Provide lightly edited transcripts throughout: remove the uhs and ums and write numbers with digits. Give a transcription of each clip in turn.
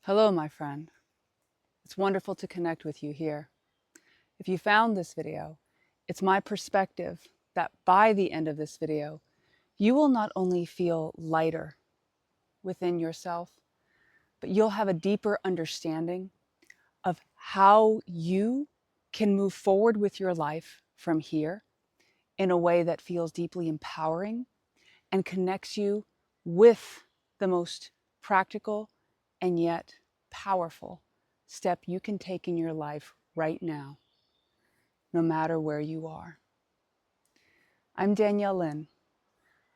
Hello, my friend. It's wonderful to connect with you here. If you found this video, it's my perspective that by the end of this video, you will not only feel lighter within yourself, but you'll have a deeper understanding of how you can move forward with your life from here in a way that feels deeply empowering and connects you with the most practical and yet powerful step you can take in your life right now, no matter where you are. I'm Danielle Lynn.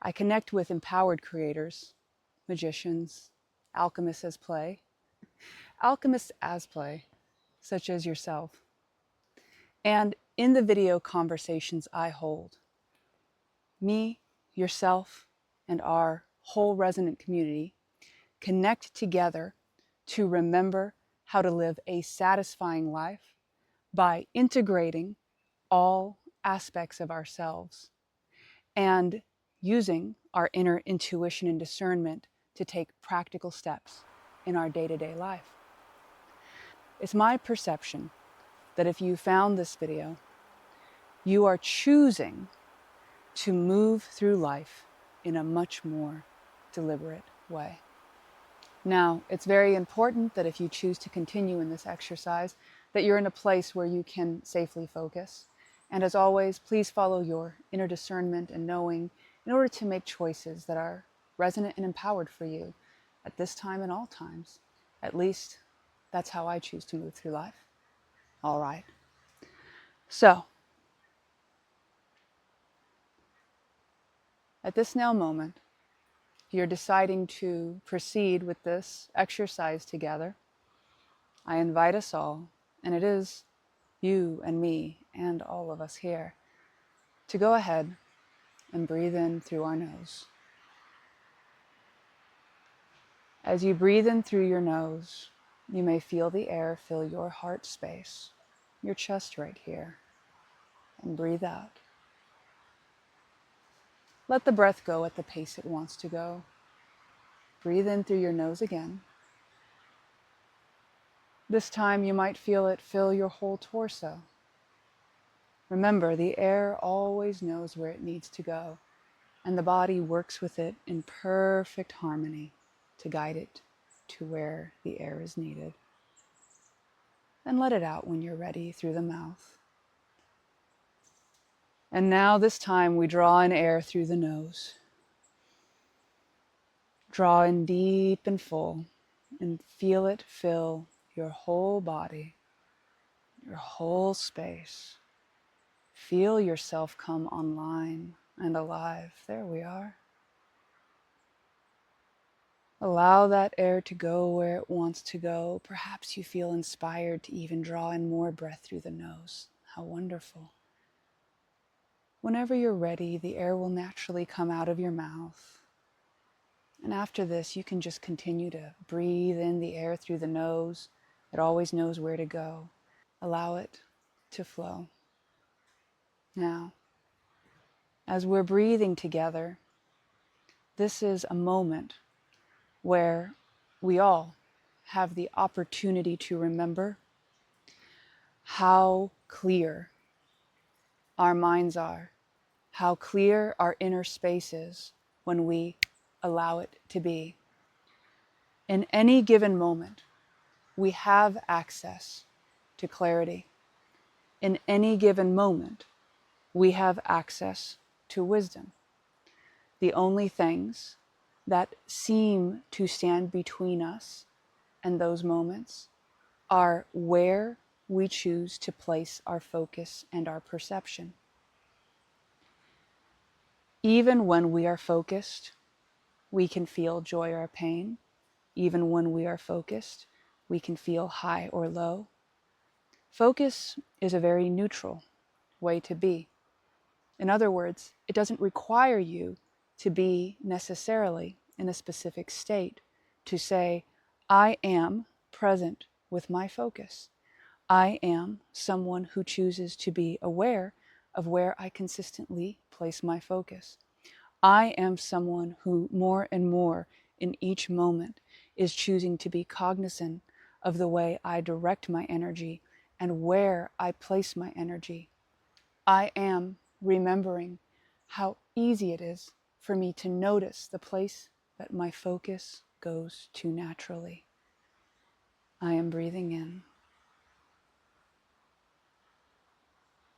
I connect with empowered creators, magicians, alchemists as play, such as yourself. And in the video conversations I hold, me, yourself, and our whole resonant community connect together to remember how to live a satisfying life by integrating all aspects of ourselves and using our inner intuition and discernment to take practical steps in our day-to-day life. It's my perception that if you found this video, you are choosing to move through life in a much more deliberate way. Now, it's very important that if you choose to continue in this exercise, that you're in a place where you can safely focus. And as always, please follow your inner discernment and knowing in order to make choices that are resonant and empowered for you at this time and all times. At least, that's how I choose to move through life. All right. So, at this now moment, you're deciding to proceed with this exercise together. I invite us all, and it is you and me and all of us here, to go ahead and breathe in through our nose. As you breathe in through your nose, you may feel the air fill your heart space, your chest right here, and breathe out. Let the breath go at the pace it wants to go. Breathe in through your nose again. This time you might feel it fill your whole torso. Remember, the air always knows where it needs to go, and the body works with it in perfect harmony to guide it to where the air is needed. And let it out when you're ready through the mouth. And now this time we draw in air through the nose. Draw in deep and full and feel it fill your whole body, your whole space. Feel yourself come online and alive. There we are. Allow that air to go where it wants to go. Perhaps you feel inspired to even draw in more breath through the nose. How wonderful. Whenever you're ready, the air will naturally come out of your mouth. And after this, you can just continue to breathe in the air through the nose. It always knows where to go. Allow it to flow. Now, as we're breathing together, this is a moment where we all have the opportunity to remember how clear our minds are, how clear our inner space is when we allow it to be. In any given moment, we have access to clarity. In any given moment, we have access to wisdom. The only things that seem to stand between us and those moments are where we choose to place our focus and our perception. Even when we are focused, we can feel joy or pain. Even when we are focused, we can feel high or low. Focus is a very neutral way to be. In other words, it doesn't require you to be necessarily in a specific state to say, I am present with my focus. I am someone who chooses to be aware of where I consistently place my focus. I am someone who more and more in each moment is choosing to be cognizant of the way I direct my energy and where I place my energy. I am remembering how easy it is for me to notice the place that my focus goes to naturally. I am breathing in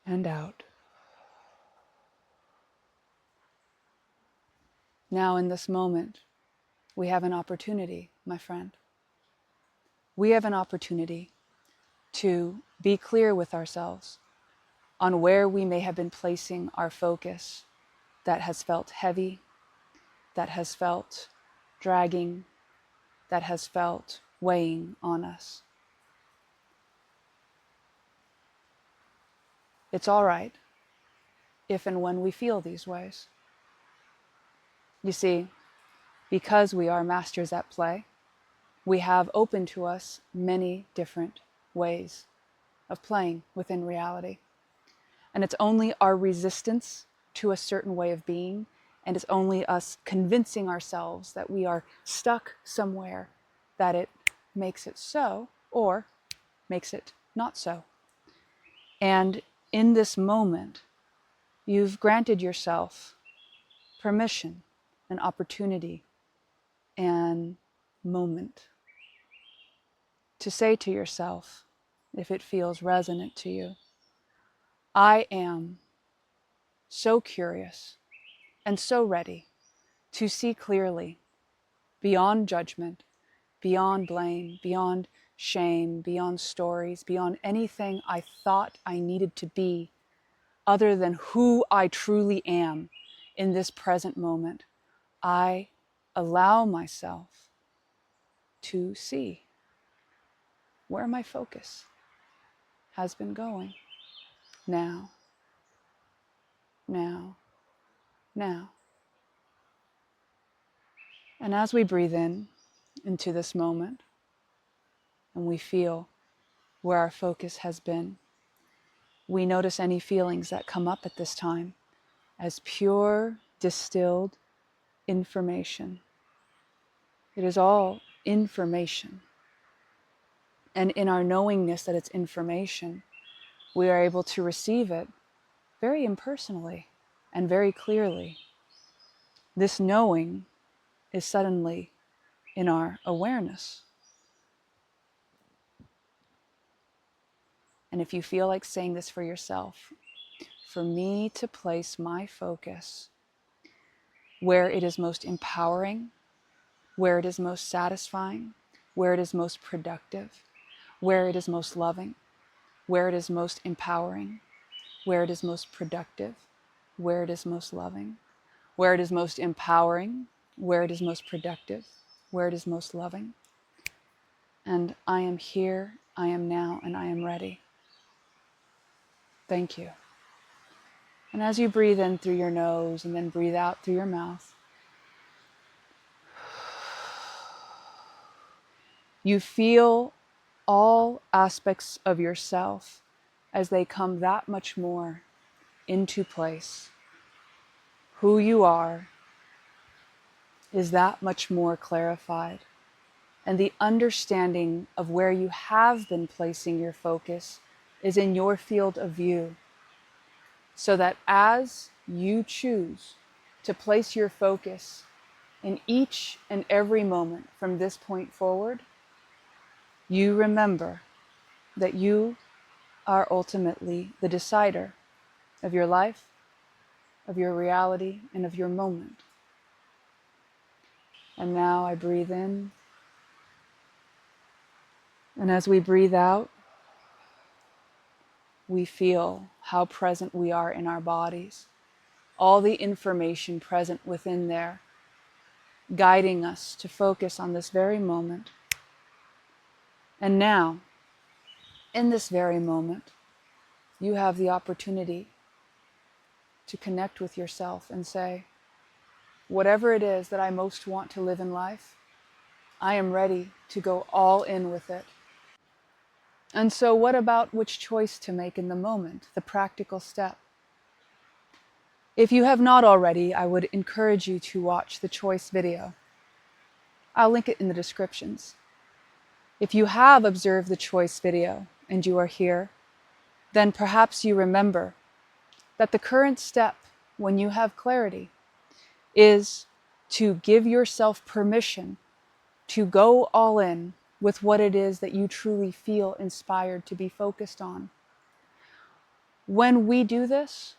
and out. Now, in this moment, we have an opportunity, my friend. We have an opportunity to be clear with ourselves on where we may have been placing our focus that has felt heavy, that has felt dragging, that has felt weighing on us. It's all right if and when we feel these ways. You see, because we are masters at play, we have open to us many different ways of playing within reality. And it's only our resistance to a certain way of being, and it's only us convincing ourselves that we are stuck somewhere, that it makes it so or makes it not so. And in this moment, you've granted yourself permission, an opportunity, and moment to say to yourself, if it feels resonant to you, I am so curious and so ready to see clearly, beyond judgment, beyond blame, beyond shame, beyond stories, beyond anything I thought I needed to be, other than who I truly am in this present moment. I allow myself to see where my focus has been going. Now, now, now. And as we breathe in into this moment, and we feel where our focus has been, we notice any feelings that come up at this time as pure, distilled information. It is all information. And in our knowingness that it's information, we are able to receive it very impersonally and very clearly. This knowing is suddenly in our awareness. And if you feel like saying this for yourself, for me to place my focus where it is most empowering, where it is most satisfying, where it is most productive, where it is most loving, where it is most empowering, where it is most productive, where it is most loving, where it is most empowering, where it is most productive, where it is most loving. And I am here, I am now, and I am ready. Thank you. And as you breathe in through your nose and then breathe out through your mouth, you feel all aspects of yourself as they come that much more into place. Who you are is that much more clarified. And the understanding of where you have been placing your focus is in your field of view. So that as you choose to place your focus in each and every moment from this point forward, you remember that you are ultimately the decider of your life, of your reality, and of your moment. And now I breathe in. And as we breathe out, we feel how present we are in our bodies. All the information present within there, guiding us to focus on this very moment. And now, in this very moment, you have the opportunity to connect with yourself and say, whatever it is that I most want to live in life, I am ready to go all in with it. And so what about which choice to make in the moment, the practical step? If you have not already, I would encourage you to watch the choice video. I'll link it in the descriptions. If you have observed the choice video and you are here, then perhaps you remember that the current step when you have clarity is to give yourself permission to go all in with what it is that you truly feel inspired to be focused on. When we do this,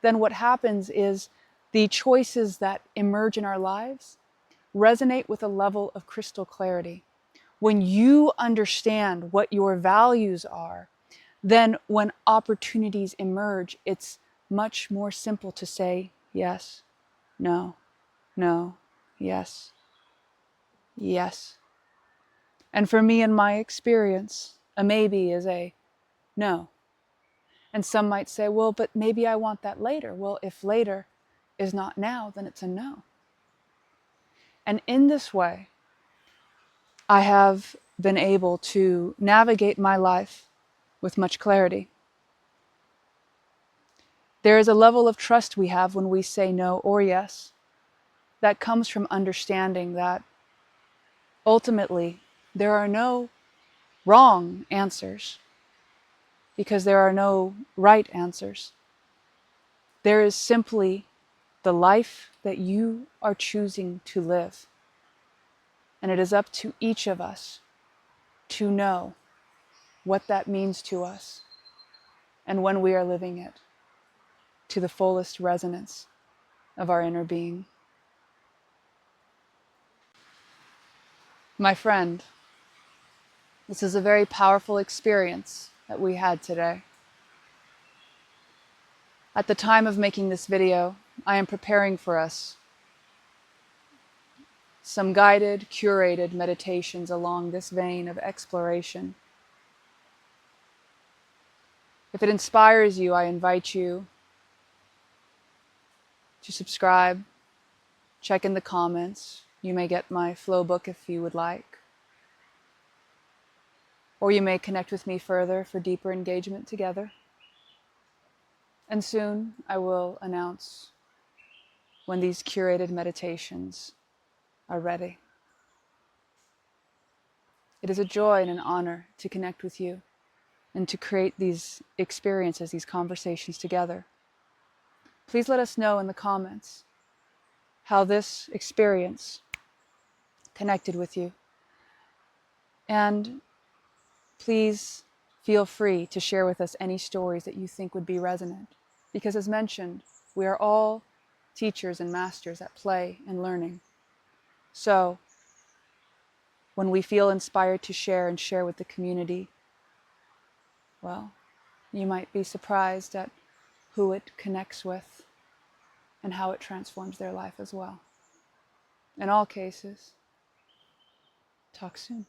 then what happens is the choices that emerge in our lives resonate with a level of crystal clarity. When you understand what your values are, then when opportunities emerge, it's much more simple to say yes, no, no, yes, yes. And for me, in my experience, a maybe is a no. And some might say, well, but maybe I want that later. Well, if later is not now, then it's a no. And in this way, I have been able to navigate my life with much clarity. There is a level of trust we have when we say no or yes that comes from understanding that ultimately there are no wrong answers because there are no right answers. There is simply the life that you are choosing to live. And it is up to each of us to know what that means to us and when we are living it to the fullest resonance of our inner being. My friend, this is a very powerful experience that we had today. At the time of making this video, I am preparing for us some guided, curated meditations along this vein of exploration. If it inspires you, I invite you to subscribe, check in the comments. You may get my flow book if you would like. Or you may connect with me further for deeper engagement together. And soon I will announce when these curated meditations are ready. It is a joy and an honor to connect with you and to create these experiences, these conversations together. Please let us know in the comments how this experience connected with you. And please feel free to share with us any stories that you think would be resonant. Because as mentioned, we are all teachers and masters at play and learning. So when we feel inspired to share and share with the community, well, you might be surprised at who it connects with and how it transforms their life as well. In all cases, talk soon.